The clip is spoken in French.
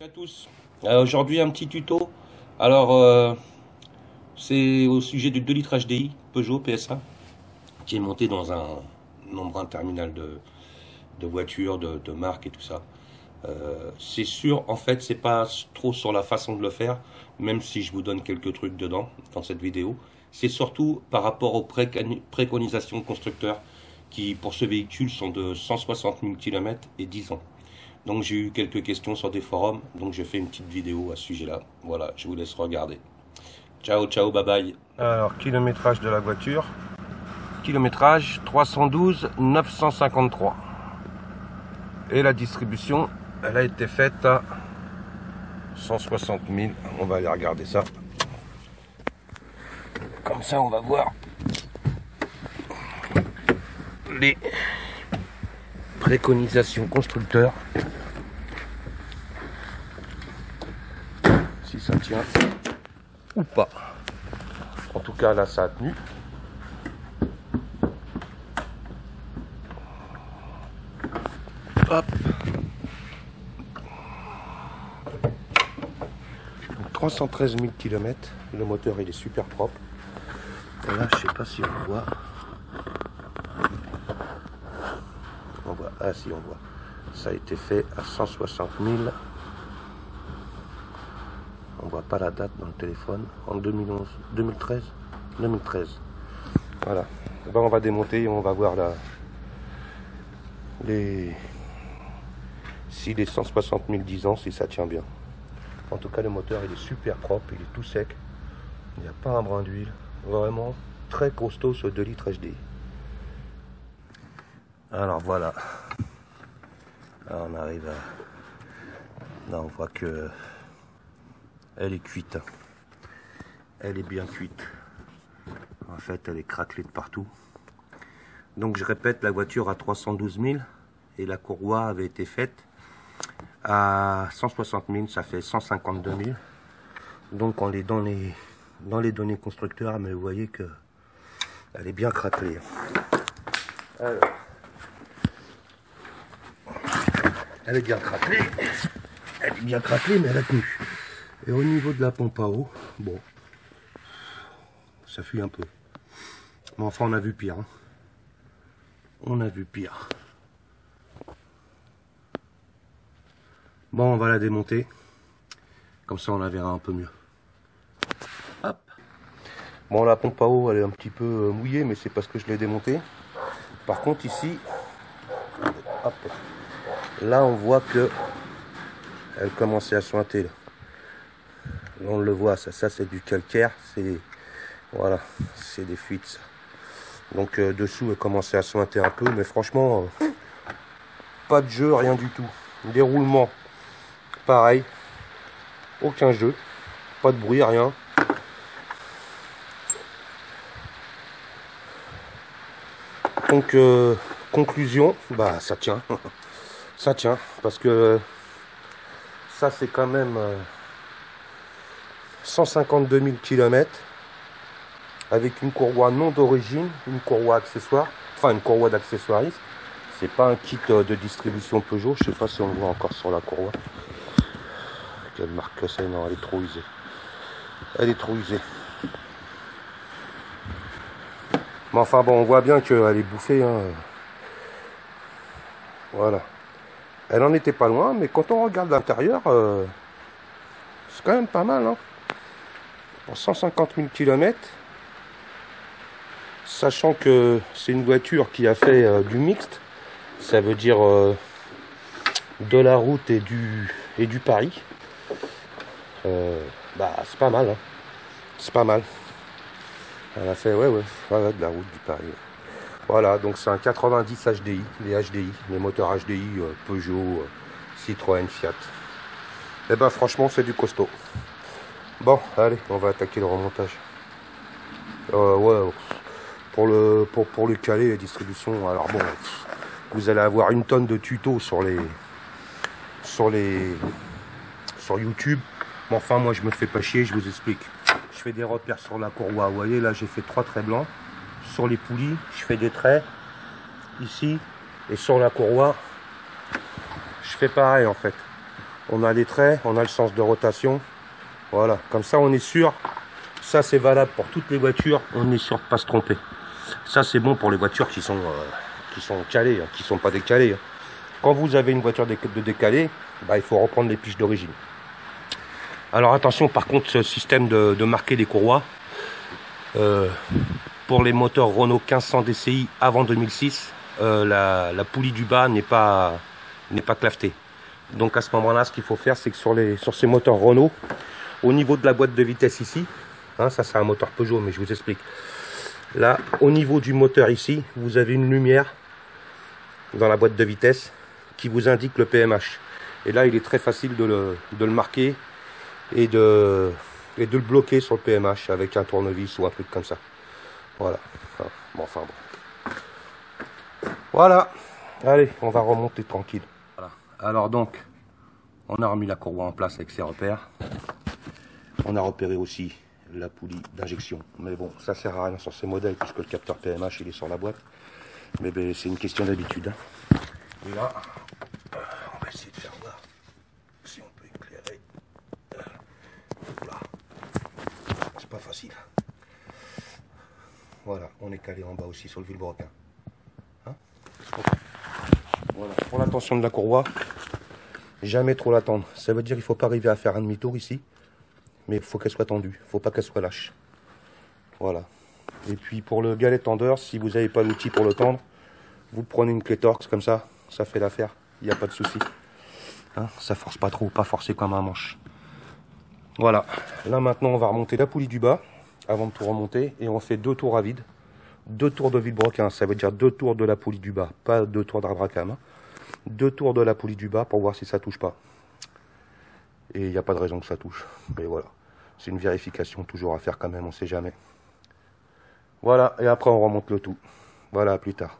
Bonjour à tous. Aujourd'hui un petit tuto. Alors c'est au sujet du 2 litres HDI Peugeot PSA qui est monté dans un nombreux terminal de voitures, de marques et tout ça. C'est sûr, en fait, c'est pas trop sur la façon de le faire, même si je vous donne quelques trucs dedans dans cette vidéo. C'est surtout par rapport aux préconisations constructeurs qui, pour ce véhicule, sont de 160 000 km et 10 ans. Donc j'ai eu quelques questions sur des forums, donc j'ai fait une petite vidéo à ce sujet-là. Voilà, je vous laisse regarder. Ciao, ciao, bye bye. Alors, kilométrage de la voiture. Kilométrage 312 953. Et la distribution, elle a été faite à 160 000. On va aller regarder ça. Comme ça, on va voir les préconisations constructeurs. Si ça tient ou pas. En tout cas, là, ça a tenu. Hop. 313 000 km. Le moteur, il est super propre. Et là, je sais pas si on voit. On voit. Ah, si, on voit. Ça a été fait à 160 000. On voit pas la date dans le téléphone. En 2011, 2013, 2013. Voilà. Ben, on va démonter et on va voir si les 160 000 10 ans, si ça tient bien. En tout cas, le moteur, il est super propre, il est tout sec. Il n'y a pas un brin d'huile. Vraiment très costaud ce 2 litres HDI. Alors voilà. Là, on arrive à... Là, on voit que elle est cuite. Elle est bien cuite. En fait, elle est craquelée de partout. Donc, je répète, la voiture a 312 000 et la courroie avait été faite à 160 000. Ça fait 152 000. Donc, on est dans les données constructeurs, mais vous voyez que elle est bien craquelée. Alors, elle est bien craquelée. Elle est bien craquelée, mais elle a tenu. Et au niveau de la pompe à eau, bon, ça fuit un peu. Mais enfin, on a vu pire. Hein. On a vu pire. Bon, on va la démonter. Comme ça, on la verra un peu mieux. Hop. Bon, la pompe à eau, elle est un petit peu mouillée, mais c'est parce que je l'ai démontée. Par contre, ici, hop, là, on voit que elle commençait à sointer. Là. On le voit, ça c'est du calcaire, voilà, c'est des fuites. Ça. Donc dessous, elle commençait à sointer un peu, mais franchement, pas de jeu, rien du tout. Déroulement, pareil, aucun jeu, pas de bruit, rien. Donc conclusion, bah ça tient, ça tient, parce que ça c'est quand même 152 000 km avec une courroie non d'origine, une courroie accessoire, enfin une courroie d'accessoiriste. C'est pas un kit de distribution Peugeot, je sais pas si on le voit encore sur la courroie. Quelle marque que c'est? Non, elle est trop usée. Elle est trop usée. Mais enfin bon, on voit bien qu'elle est bouffée. Hein. Voilà. Elle en était pas loin, mais quand on regarde l'intérieur, c'est quand même pas mal. Hein. Pour 150 000 km, sachant que c'est une voiture qui a fait du mixte, ça veut dire de la route et du pari. Bah c'est pas mal, hein. C'est pas mal. Elle a fait ouais, de la route, du pari. Voilà, donc c'est un 90 HDI, les HDI, les moteurs HDI Peugeot, Citroën, Fiat. Et ben franchement c'est du costaud. Bon, allez, on va attaquer le remontage. Ouais, pour le caler, la distribution. Alors bon, vous allez avoir une tonne de tutos sur YouTube. Mais enfin, moi, je me fais pas chier, je vous explique. Je fais des repères sur la courroie. Vous voyez, là, j'ai fait 3 traits blancs. Sur les poulies, je fais des traits ici. Et sur la courroie, je fais pareil, en fait. On a les traits, on a le sens de rotation. Voilà, comme ça on est sûr. Ça c'est valable pour toutes les voitures, on est sûr de ne pas se tromper. Ça c'est bon pour les voitures qui sont calées, hein, qui ne sont pas décalées. Hein. Quand vous avez une voiture de décalée, bah, il faut reprendre les piches d'origine. Alors attention par contre, ce système de marquer les courroies, pour les moteurs Renault 1500 DCI avant 2006, la poulie du bas n'est pas clavetée. Donc à ce moment-là, ce qu'il faut faire, c'est que sur ces moteurs Renault, au niveau de la boîte de vitesse ici, hein, ça c'est un moteur Peugeot, mais je vous explique. Là, au niveau du moteur ici, vous avez une lumière dans la boîte de vitesse qui vous indique le PMH. Et là, il est très facile de le marquer et de le bloquer sur le PMH avec un tournevis ou un truc comme ça. Voilà. Bon, enfin bon. Voilà. Allez, on va remonter tranquille. Voilà. Alors donc, on a remis la courroie en place avec ses repères. On a repéré aussi la poulie d'injection. Mais bon, ça sert à rien sur ces modèles puisque le capteur PMH il est sur la boîte. Mais ben, c'est une question d'habitude. Hein. Et là, on va essayer de faire voir si on peut éclairer. Là. C'est pas facile. Voilà, on est calé en bas aussi sur le vilebrequin. Hein, voilà. Pour la tension de la courroie, jamais trop la tendre. Ça veut dire qu'il ne faut pas arriver à faire un demi-tour ici. Mais il faut qu'elle soit tendue, il ne faut pas qu'elle soit lâche. Voilà. Et puis pour le galet tendeur, si vous n'avez pas l'outil pour le tendre, vous prenez une clé Torx comme ça fait l'affaire, il n'y a pas de souci. Hein, ça force pas trop, pas forcer comme un manche. Voilà. Là maintenant on va remonter la poulie du bas, avant de tout remonter, et on fait 2 tours à vide. 2 tours de vilebrequin, ça veut dire 2 tours de la poulie du bas, pas 2 tours d'arbre à cam. Hein. 2 tours de la poulie du bas pour voir si ça touche pas. Et il n'y a pas de raison que ça touche. Mais voilà. C'est une vérification toujours à faire quand même, on ne sait jamais. Voilà, et après on remonte le tout. Voilà, à plus tard.